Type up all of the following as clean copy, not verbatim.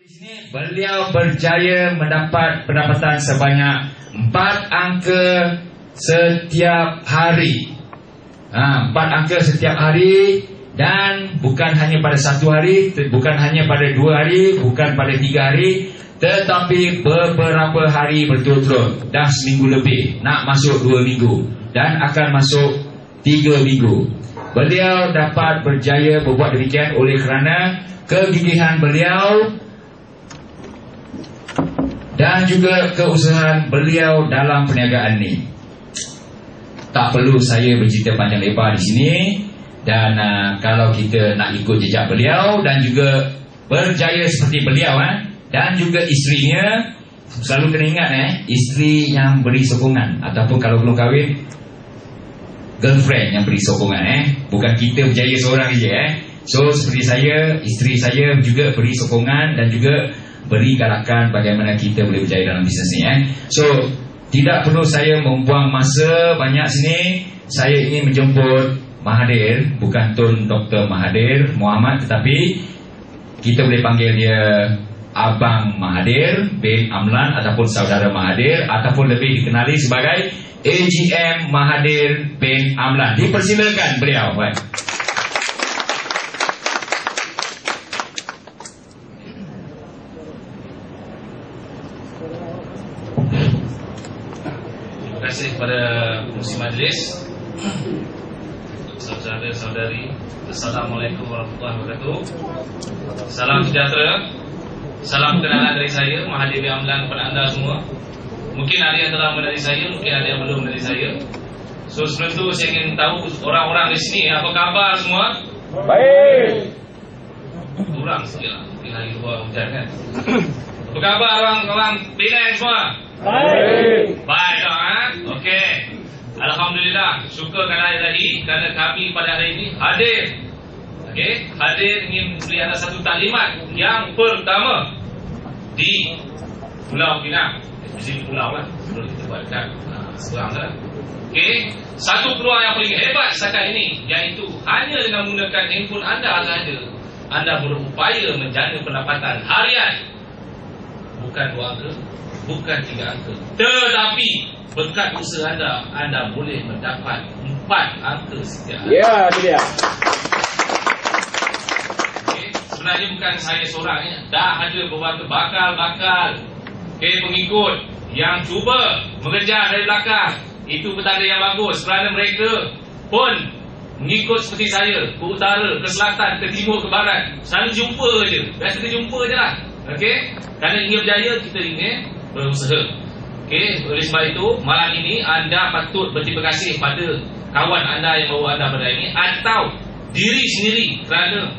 Di sini beliau berjaya mendapat pendapatan sebanyak 4 angka setiap hari. 4 angka setiap hari, dan bukan hanya pada 1 hari, bukan hanya pada 2 hari, bukan pada 3 hari, tetapi beberapa hari berturut-turut. Dah seminggu lebih, nak masuk 2 minggu, dan akan masuk 3 minggu. Beliau dapat berjaya berbuat demikian oleh kerana kegigihan beliau dan juga keusahaan beliau dalam perniagaan ini. Tak perlu saya bercerita panjang lebar di sini. Dan kalau kita nak ikut jejak beliau dan juga berjaya seperti beliau, dan juga isterinya, selalu kena ingat, isteri yang beri sokongan, ataupun kalau belum kahwin, girlfriend yang beri sokongan, bukan kita berjaya seorang saja. So seperti saya, isteri saya juga beri sokongan dan juga beri galakan bagaimana kita boleh berjaya dalam bisnes ni. So tidak perlu saya membuang masa banyak sini. Saya ingin menjemput Mahathir, bukan Tun Dr. Mahathir Mohamad, tetapi kita boleh panggil dia Abang Mahathir bin Amlan, ataupun Saudara Mahathir, ataupun lebih dikenali sebagai AGM Mahathir bin Amlan. Dipersilakan beliau. Terima kasih kepada pengurusi majlis, saudara-saudari. Assalamualaikum warahmatullahi wabarakatuh. Salam sejahtera, salam kenalan dari saya, Mahathir bin Amlan, kepada anda semua. Mungkin ada yang telah mengenali saya, mungkin ada yang belum mengenali saya. So sebelum itu saya ingin tahu orang-orang di sini, apa khabar semua? Baik. Kurang sikit lah, mungkin hari luar hujan kan. Apa khabar orang-orang Penang semua? Baik. Baik tak? Okey. Alhamdulillah, syukur kepada Allah tadi kerana kami pada hari ini hadir. Okey, hadir ingin beri anda satu taklimat yang pertama di Pulau Pinang. Di sini pulau lah, perlu kita buat dekat seberang sana. Okey, satu peluang yang paling hebat setakat ini, iaitu hanya dengan menggunakan handphone anda sahaja, anda berupaya menjana pendapatan harian. Bukan 2 angka, bukan 3 angka, tetapi berkat usaha anda boleh mendapat 4 angka setiap hari. Ya, itu dia. Okay. Sebenarnya bukan saya seorang, dah ada beberapa bakal pengikut yang cuba mengejar dari belakang. Itu petanda yang bagus, kerana mereka pun mengikut seperti saya, ke utara, ke selatan, ke timur, ke barat. Selalu jumpa je, biasa kita jumpa je lah. Okey, kerana ingin berjaya, kita ingin berusaha. Okey, oleh sebab itu malam ini anda patut berterima kasih pada kawan anda yang bawa anda pada ini, atau diri sendiri, kerana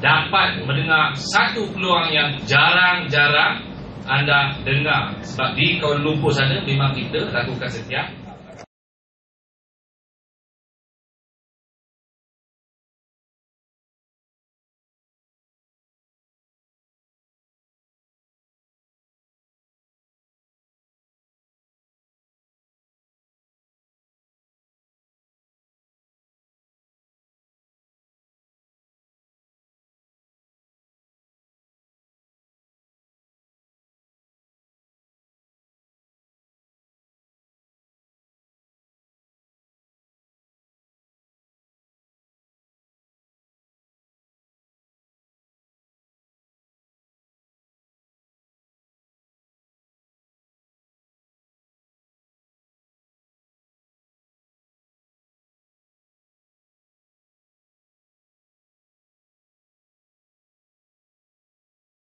dapat mendengar satu peluang yang jarang-jarang anda dengar. Sebab di Kuala Lumpur sana memang kita lakukan setiap